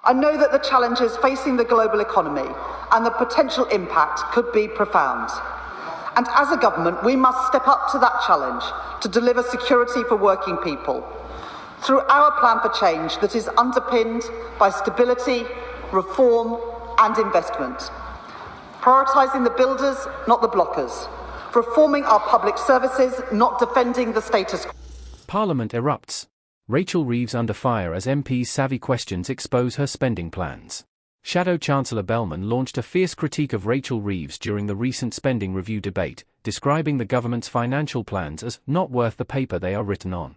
I know that the challenges facing the global economy and the potential impact could be profound. And as a government, we must step up to that challenge to deliver security for working people through our plan for change that is underpinned by stability, reform and investment. Prioritising the builders, not the blockers. Reforming our public services, not defending the status quo. Parliament erupts. Rachel Reeves under fire as MPs' savvy questions expose her spending plans. Shadow Chancellor Bellman launched a fierce critique of Rachel Reeves during the recent spending review debate, describing the government's financial plans as not worth the paper they are written on.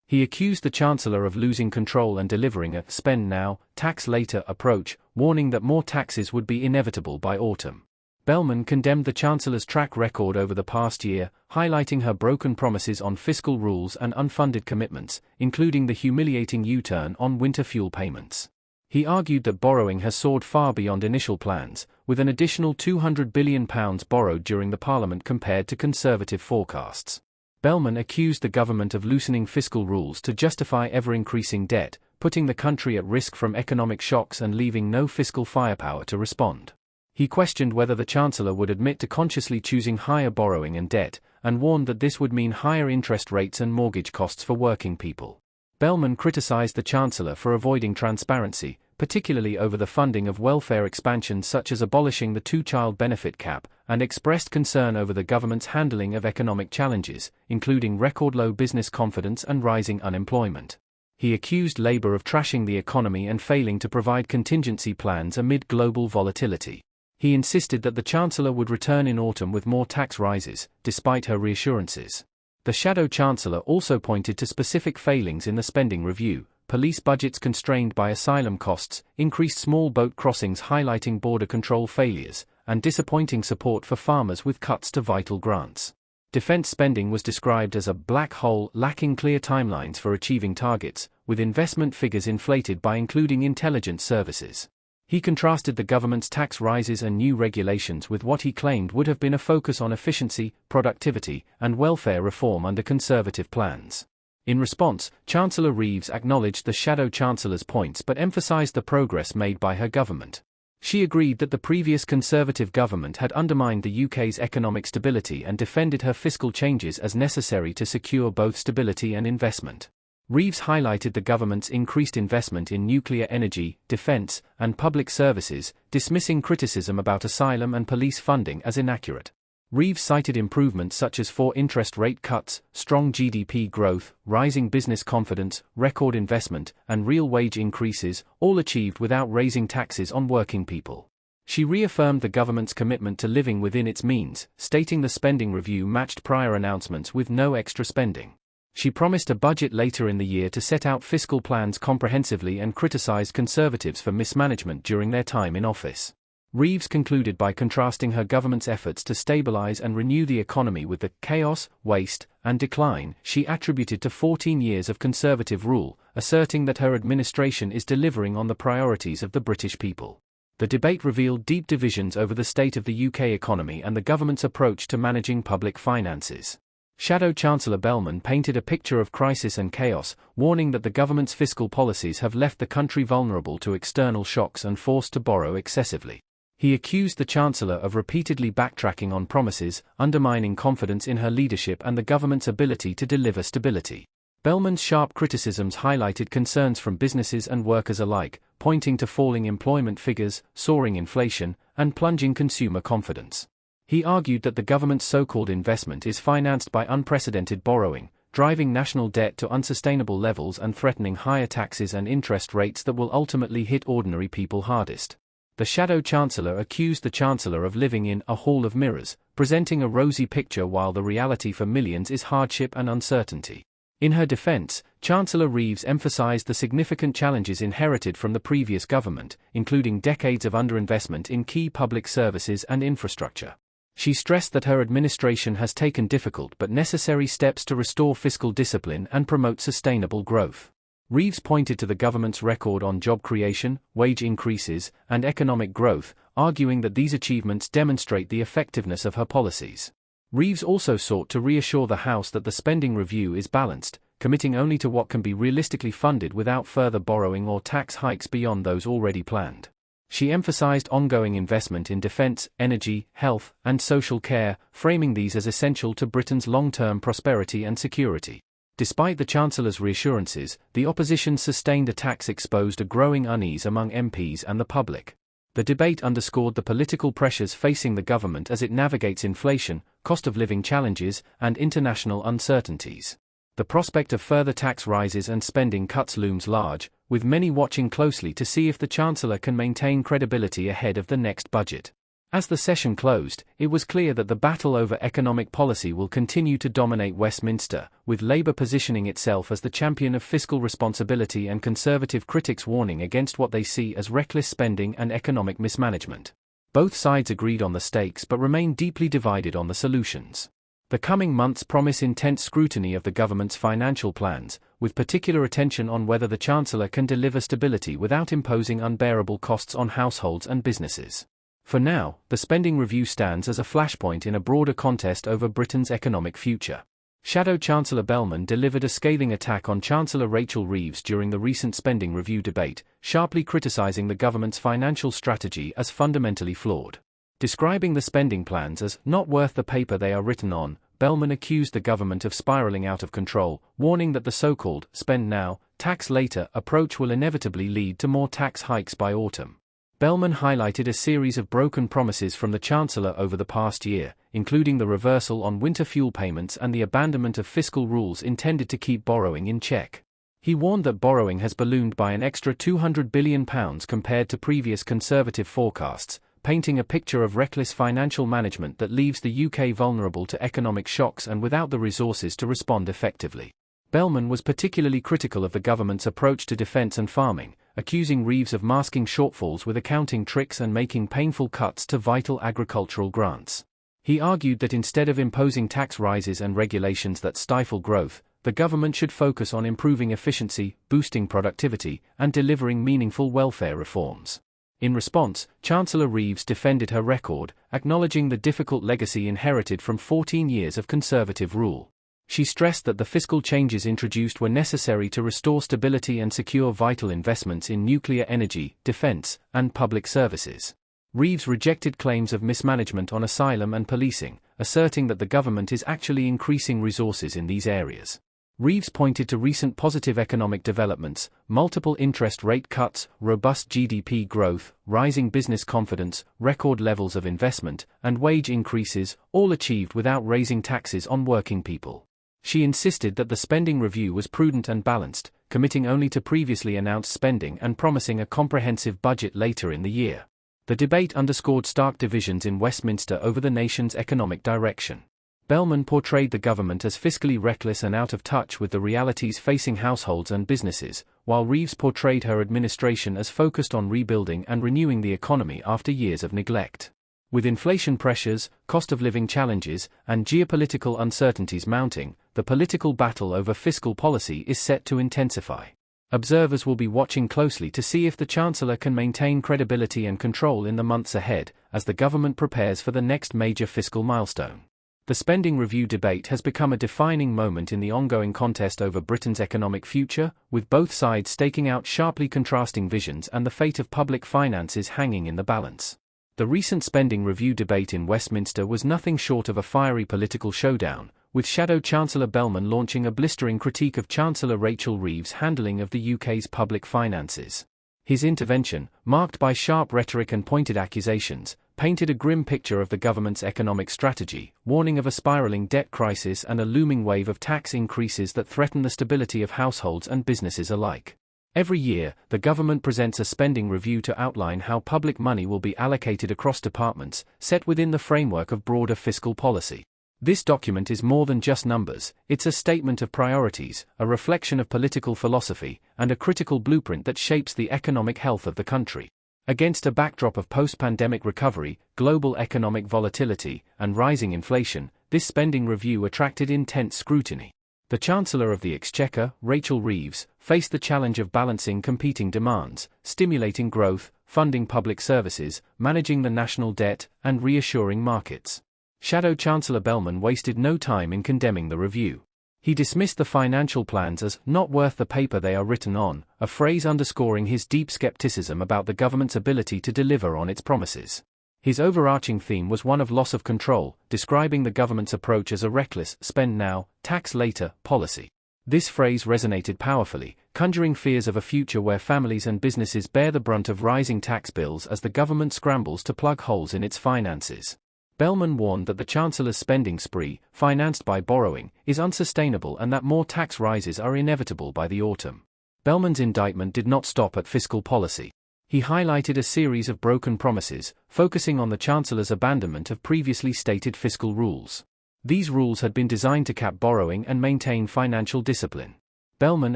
He accused the Chancellor of losing control and delivering a spend now, tax later approach, warning that more taxes would be inevitable by autumn. Bellman condemned the Chancellor's track record over the past year, highlighting her broken promises on fiscal rules and unfunded commitments, including the humiliating U-turn on winter fuel payments. He argued that borrowing has soared far beyond initial plans, with an additional £200 billion borrowed during the Parliament compared to Conservative forecasts. Bellman accused the government of loosening fiscal rules to justify ever-increasing debt, putting the country at risk from economic shocks and leaving no fiscal firepower to respond. He questioned whether the Chancellor would admit to consciously choosing higher borrowing and debt, and warned that this would mean higher interest rates and mortgage costs for working people. Bellman criticised the Chancellor for avoiding transparency, particularly over the funding of welfare expansion such as abolishing the two-child benefit cap, and expressed concern over the government's handling of economic challenges, including record-low business confidence and rising unemployment. He accused Labour of trashing the economy and failing to provide contingency plans amid global volatility. He insisted that the Chancellor would return in autumn with more tax rises, despite her reassurances. The Shadow Chancellor also pointed to specific failings in the spending review: police budgets constrained by asylum costs, increased small boat crossings highlighting border control failures, and disappointing support for farmers with cuts to vital grants. Defence spending was described as a black hole lacking clear timelines for achieving targets, with investment figures inflated by including intelligence services. He contrasted the government's tax rises and new regulations with what he claimed would have been a focus on efficiency, productivity, and welfare reform under Conservative plans. In response, Chancellor Reeves acknowledged the Shadow Chancellor's points but emphasised the progress made by her government. She agreed that the previous Conservative government had undermined the UK's economic stability and defended her fiscal changes as necessary to secure both stability and investment. Reeves highlighted the government's increased investment in nuclear energy, defence, and public services, dismissing criticism about asylum and police funding as inaccurate. Reeves cited improvements such as 4 interest rate cuts, strong GDP growth, rising business confidence, record investment, and real wage increases, all achieved without raising taxes on working people. She reaffirmed the government's commitment to living within its means, stating the spending review matched prior announcements with no extra spending. She promised a budget later in the year to set out fiscal plans comprehensively and criticised Conservatives for mismanagement during their time in office. Reeves concluded by contrasting her government's efforts to stabilise and renew the economy with the chaos, waste, and decline she attributed to 14 years of Conservative rule, asserting that her administration is delivering on the priorities of the British people. The debate revealed deep divisions over the state of the UK economy and the government's approach to managing public finances. Shadow Chancellor Bellman painted a picture of crisis and chaos, warning that the government's fiscal policies have left the country vulnerable to external shocks and forced to borrow excessively. He accused the Chancellor of repeatedly backtracking on promises, undermining confidence in her leadership and the government's ability to deliver stability. Bellman's sharp criticisms highlighted concerns from businesses and workers alike, pointing to falling employment figures, soaring inflation, and plunging consumer confidence. He argued that the government's so-called investment is financed by unprecedented borrowing, driving national debt to unsustainable levels and threatening higher taxes and interest rates that will ultimately hit ordinary people hardest. The Shadow Chancellor accused the Chancellor of living in a hall of mirrors, presenting a rosy picture while the reality for millions is hardship and uncertainty. In her defence, Chancellor Reeves emphasised the significant challenges inherited from the previous government, including decades of underinvestment in key public services and infrastructure. She stressed that her administration has taken difficult but necessary steps to restore fiscal discipline and promote sustainable growth. Reeves pointed to the government's record on job creation, wage increases, and economic growth, arguing that these achievements demonstrate the effectiveness of her policies. Reeves also sought to reassure the House that the spending review is balanced, committing only to what can be realistically funded without further borrowing or tax hikes beyond those already planned. She emphasized ongoing investment in defense, energy, health, and social care, framing these as essential to Britain's long-term prosperity and security. Despite the Chancellor's reassurances, the opposition's sustained attacks exposed a growing unease among MPs and the public. The debate underscored the political pressures facing the government as it navigates inflation, cost of living challenges, and international uncertainties. The prospect of further tax rises and spending cuts looms large, with many watching closely to see if the Chancellor can maintain credibility ahead of the next budget. As the session closed, it was clear that the battle over economic policy will continue to dominate Westminster, with Labour positioning itself as the champion of fiscal responsibility and Conservative critics warning against what they see as reckless spending and economic mismanagement. Both sides agreed on the stakes but remain deeply divided on the solutions. The coming months promise intense scrutiny of the government's financial plans, with particular attention on whether the Chancellor can deliver stability without imposing unbearable costs on households and businesses. For now, the spending review stands as a flashpoint in a broader contest over Britain's economic future. Shadow Chancellor Bellman delivered a scathing attack on Chancellor Rachel Reeves during the recent spending review debate, sharply criticising the government's financial strategy as fundamentally flawed. Describing the spending plans as not worth the paper they are written on, Bellman accused the government of spiralling out of control, warning that the so-called spend now, tax later approach will inevitably lead to more tax hikes by autumn. Bellman highlighted a series of broken promises from the Chancellor over the past year, including the reversal on winter fuel payments and the abandonment of fiscal rules intended to keep borrowing in check. He warned that borrowing has ballooned by an extra £200 billion compared to previous Conservative forecasts, painting a picture of reckless financial management that leaves the UK vulnerable to economic shocks and without the resources to respond effectively. Bellman was particularly critical of the government's approach to defence and farming, accusing Reeves of masking shortfalls with accounting tricks and making painful cuts to vital agricultural grants. He argued that instead of imposing tax rises and regulations that stifle growth, the government should focus on improving efficiency, boosting productivity, and delivering meaningful welfare reforms. In response, Chancellor Reeves defended her record, acknowledging the difficult legacy inherited from 14 years of Conservative rule. She stressed that the fiscal changes introduced were necessary to restore stability and secure vital investments in nuclear energy, defense, and public services. Reeves rejected claims of mismanagement on asylum and policing, asserting that the government is actually increasing resources in these areas. Reeves pointed to recent positive economic developments, multiple interest rate cuts, robust GDP growth, rising business confidence, record levels of investment, and wage increases, all achieved without raising taxes on working people. She insisted that the spending review was prudent and balanced, committing only to previously announced spending and promising a comprehensive budget later in the year. The debate underscored stark divisions in Westminster over the nation's economic direction. Bellman portrayed the government as fiscally reckless and out of touch with the realities facing households and businesses, while Reeves portrayed her administration as focused on rebuilding and renewing the economy after years of neglect. With inflation pressures, cost of living challenges, and geopolitical uncertainties mounting, the political battle over fiscal policy is set to intensify. Observers will be watching closely to see if the Chancellor can maintain credibility and control in the months ahead, as the government prepares for the next major fiscal milestone. The spending review debate has become a defining moment in the ongoing contest over Britain's economic future, with both sides staking out sharply contrasting visions and the fate of public finances hanging in the balance. The recent spending review debate in Westminster was nothing short of a fiery political showdown, with Shadow Chancellor Bellman launching a blistering critique of Chancellor Rachel Reeves' handling of the UK's public finances. His intervention, marked by sharp rhetoric and pointed accusations, painted a grim picture of the government's economic strategy, warning of a spiralling debt crisis and a looming wave of tax increases that threaten the stability of households and businesses alike. Every year, the government presents a spending review to outline how public money will be allocated across departments, set within the framework of broader fiscal policy. This document is more than just numbers, it's a statement of priorities, a reflection of political philosophy, and a critical blueprint that shapes the economic health of the country. Against a backdrop of post-pandemic recovery, global economic volatility, and rising inflation, this spending review attracted intense scrutiny. The Chancellor of the Exchequer, Rachel Reeves, faced the challenge of balancing competing demands, stimulating growth, funding public services, managing the national debt, and reassuring markets. Shadow Chancellor Bellman wasted no time in condemning the review. He dismissed the financial plans as not worth the paper they are written on, a phrase underscoring his deep skepticism about the government's ability to deliver on its promises. His overarching theme was one of loss of control, describing the government's approach as a reckless, spend now, tax later policy. This phrase resonated powerfully, conjuring fears of a future where families and businesses bear the brunt of rising tax bills as the government scrambles to plug holes in its finances. Bellman warned that the Chancellor's spending spree, financed by borrowing, is unsustainable and that more tax rises are inevitable by the autumn. Bellman's indictment did not stop at fiscal policy. He highlighted a series of broken promises, focusing on the Chancellor's abandonment of previously stated fiscal rules. These rules had been designed to cap borrowing and maintain financial discipline. Bellman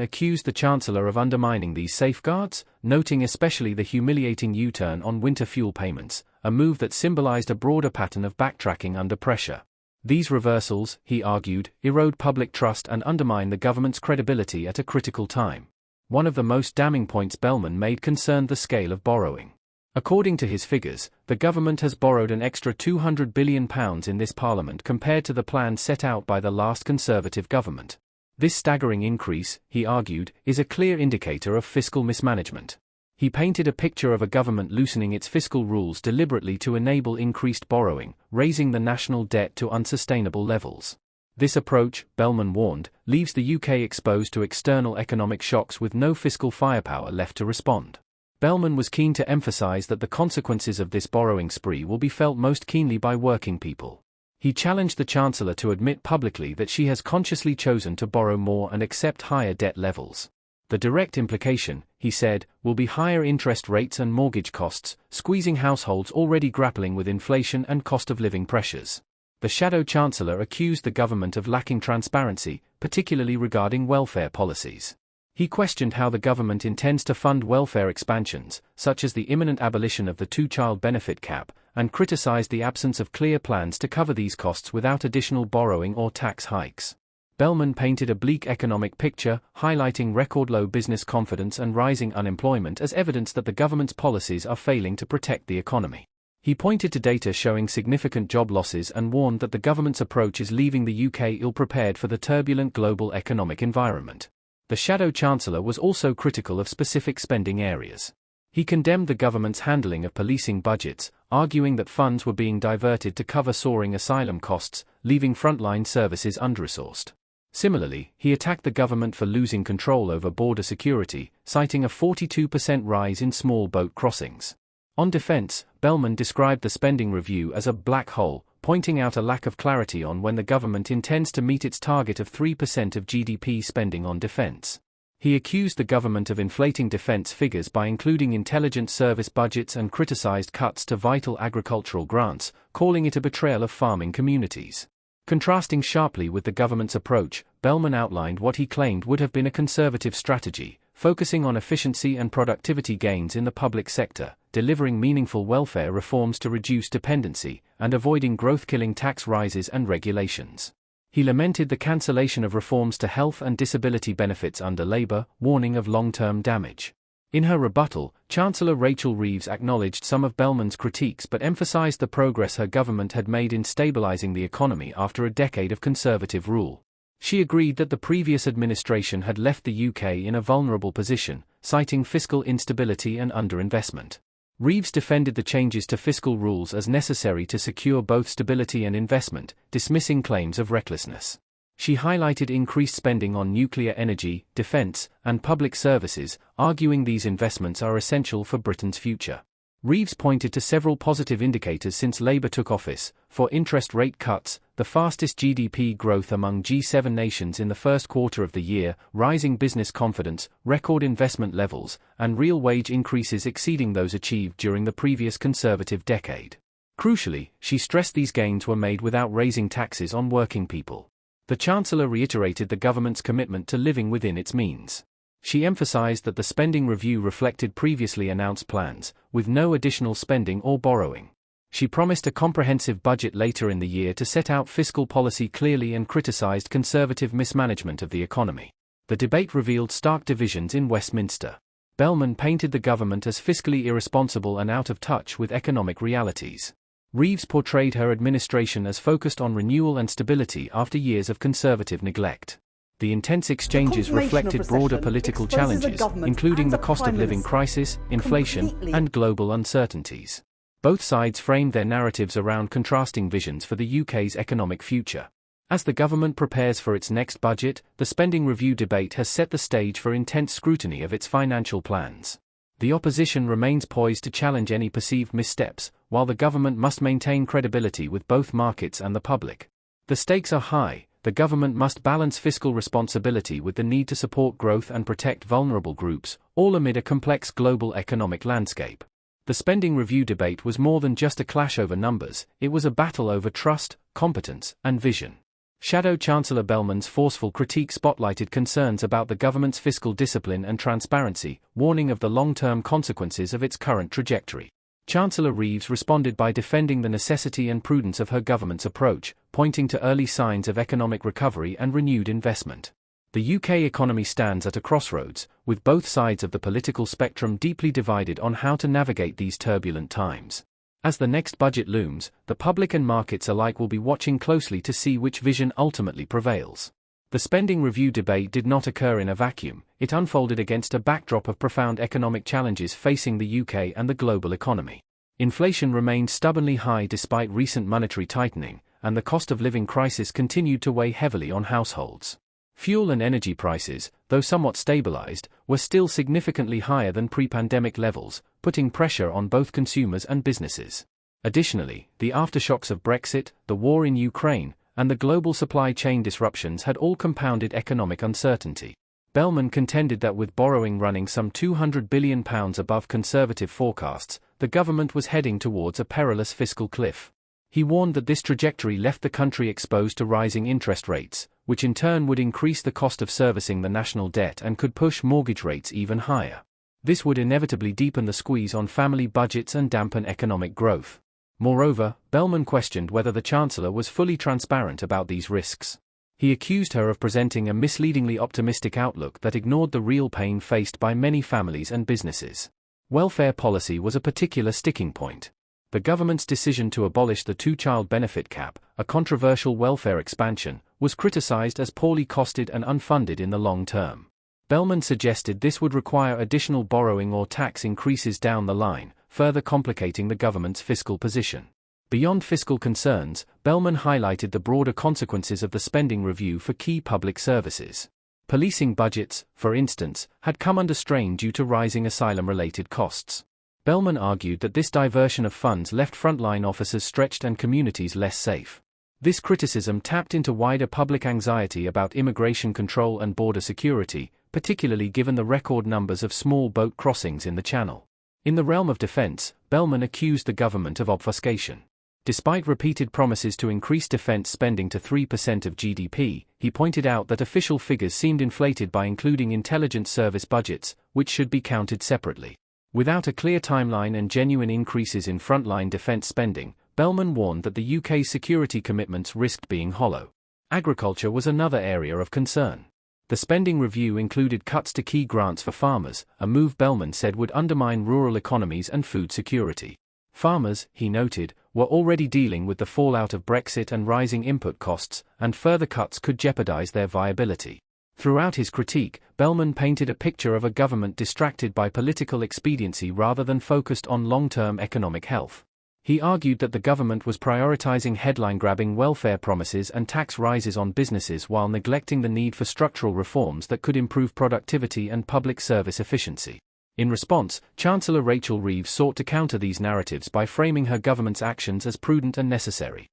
accused the Chancellor of undermining these safeguards, noting especially the humiliating U-turn on winter fuel payments, a move that symbolized a broader pattern of backtracking under pressure. These reversals, he argued, erode public trust and undermine the government's credibility at a critical time. One of the most damning points Bellman made concerned the scale of borrowing. According to his figures, the government has borrowed an extra £200 billion in this parliament compared to the plan set out by the last Conservative government. This staggering increase, he argued, is a clear indicator of fiscal mismanagement. He painted a picture of a government loosening its fiscal rules deliberately to enable increased borrowing, raising the national debt to unsustainable levels. This approach, Bellman warned, leaves the UK exposed to external economic shocks with no fiscal firepower left to respond. Bellman was keen to emphasize that the consequences of this borrowing spree will be felt most keenly by working people. He challenged the Chancellor to admit publicly that she has consciously chosen to borrow more and accept higher debt levels. The direct implication, he said, will be higher interest rates and mortgage costs, squeezing households already grappling with inflation and cost of living pressures. The Shadow Chancellor accused the government of lacking transparency, particularly regarding welfare policies. He questioned how the government intends to fund welfare expansions, such as the imminent abolition of the two-child benefit cap, and criticized the absence of clear plans to cover these costs without additional borrowing or tax hikes. Bellman painted a bleak economic picture, highlighting record-low business confidence and rising unemployment as evidence that the government's policies are failing to protect the economy. He pointed to data showing significant job losses and warned that the government's approach is leaving the UK ill-prepared for the turbulent global economic environment. The Shadow Chancellor was also critical of specific spending areas. He condemned the government's handling of policing budgets, arguing that funds were being diverted to cover soaring asylum costs, leaving frontline services under-resourced. Similarly, he attacked the government for losing control over border security, citing a 42% rise in small boat crossings. On defense, Bellman described the spending review as a black hole, pointing out a lack of clarity on when the government intends to meet its target of 3% of GDP spending on defense. He accused the government of inflating defense figures by including intelligence service budgets and criticized cuts to vital agricultural grants, calling it a betrayal of farming communities. Contrasting sharply with the government's approach, Bellman outlined what he claimed would have been a conservative strategy, focusing on efficiency and productivity gains in the public sector, delivering meaningful welfare reforms to reduce dependency, and avoiding growth-killing tax rises and regulations. He lamented the cancellation of reforms to health and disability benefits under Labour, warning of long-term damage. In her rebuttal, Chancellor Rachel Reeves acknowledged some of Bellman's critiques but emphasised the progress her government had made in stabilising the economy after a decade of Conservative rule. She agreed that the previous administration had left the UK in a vulnerable position, citing fiscal instability and underinvestment. Reeves defended the changes to fiscal rules as necessary to secure both stability and investment, dismissing claims of recklessness. She highlighted increased spending on nuclear energy, defence, and public services, arguing these investments are essential for Britain's future. Reeves pointed to several positive indicators since Labour took office: for interest rate cuts, the fastest GDP growth among G7 nations in the first quarter of the year, rising business confidence, record investment levels, and real wage increases exceeding those achieved during the previous Conservative decade. Crucially, she stressed these gains were made without raising taxes on working people. The Chancellor reiterated the government's commitment to living within its means. She emphasised that the spending review reflected previously announced plans, with no additional spending or borrowing. She promised a comprehensive budget later in the year to set out fiscal policy clearly and criticised Conservative mismanagement of the economy. The debate revealed stark divisions in Westminster. Bellman painted the government as fiscally irresponsible and out of touch with economic realities. Reeves portrayed her administration as focused on renewal and stability after years of Conservative neglect. The intense exchanges reflected broader political challenges, including the cost of living crisis, inflation, and global uncertainties. Both sides framed their narratives around contrasting visions for the UK's economic future. As the government prepares for its next budget, the spending review debate has set the stage for intense scrutiny of its financial plans. The opposition remains poised to challenge any perceived missteps, while the government must maintain credibility with both markets and the public. The stakes are high. The government must balance fiscal responsibility with the need to support growth and protect vulnerable groups, all amid a complex global economic landscape. The spending review debate was more than just a clash over numbers, it was a battle over trust, competence, and vision. Shadow Chancellor Bellman's forceful critique spotlighted concerns about the government's fiscal discipline and transparency, warning of the long-term consequences of its current trajectory. Chancellor Reeves responded by defending the necessity and prudence of her government's approach, pointing to early signs of economic recovery and renewed investment. The UK economy stands at a crossroads, with both sides of the political spectrum deeply divided on how to navigate these turbulent times. As the next budget looms, the public and markets alike will be watching closely to see which vision ultimately prevails. The spending review debate did not occur in a vacuum, it unfolded against a backdrop of profound economic challenges facing the UK and the global economy. Inflation remained stubbornly high despite recent monetary tightening, and the cost of living crisis continued to weigh heavily on households. Fuel and energy prices, though somewhat stabilized, were still significantly higher than pre-pandemic levels, putting pressure on both consumers and businesses. Additionally, the aftershocks of Brexit, the war in Ukraine, and the global supply chain disruptions had all compounded economic uncertainty. Bellman contended that with borrowing running some £200 billion above conservative forecasts, the government was heading towards a perilous fiscal cliff. He warned that this trajectory left the country exposed to rising interest rates, which in turn would increase the cost of servicing the national debt and could push mortgage rates even higher. This would inevitably deepen the squeeze on family budgets and dampen economic growth. Moreover, Bellman questioned whether the Chancellor was fully transparent about these risks. He accused her of presenting a misleadingly optimistic outlook that ignored the real pain faced by many families and businesses. Welfare policy was a particular sticking point. The government's decision to abolish the two-child benefit cap, a controversial welfare expansion, was criticised as poorly costed and unfunded in the long term. Bellman suggested this would require additional borrowing or tax increases down the line, further complicating the government's fiscal position. Beyond fiscal concerns, Bellman highlighted the broader consequences of the spending review for key public services. Policing budgets, for instance, had come under strain due to rising asylum-related costs. Bellman argued that this diversion of funds left frontline officers stretched and communities less safe. This criticism tapped into wider public anxiety about immigration control and border security, particularly given the record numbers of small boat crossings in the Channel. In the realm of defense, Bellman accused the government of obfuscation. Despite repeated promises to increase defense spending to 3% of GDP, he pointed out that official figures seemed inflated by including intelligence service budgets, which should be counted separately. Without a clear timeline and genuine increases in frontline defense spending, Bellman warned that the UK's security commitments risked being hollow. Agriculture was another area of concern. The spending review included cuts to key grants for farmers, a move Bellman said would undermine rural economies and food security. Farmers, he noted, were already dealing with the fallout of Brexit and rising input costs, and further cuts could jeopardize their viability. Throughout his critique, Bellman painted a picture of a government distracted by political expediency rather than focused on long-term economic health. He argued that the government was prioritizing headline-grabbing welfare promises and tax rises on businesses while neglecting the need for structural reforms that could improve productivity and public service efficiency. In response, Chancellor Rachel Reeves sought to counter these narratives by framing her government's actions as prudent and necessary.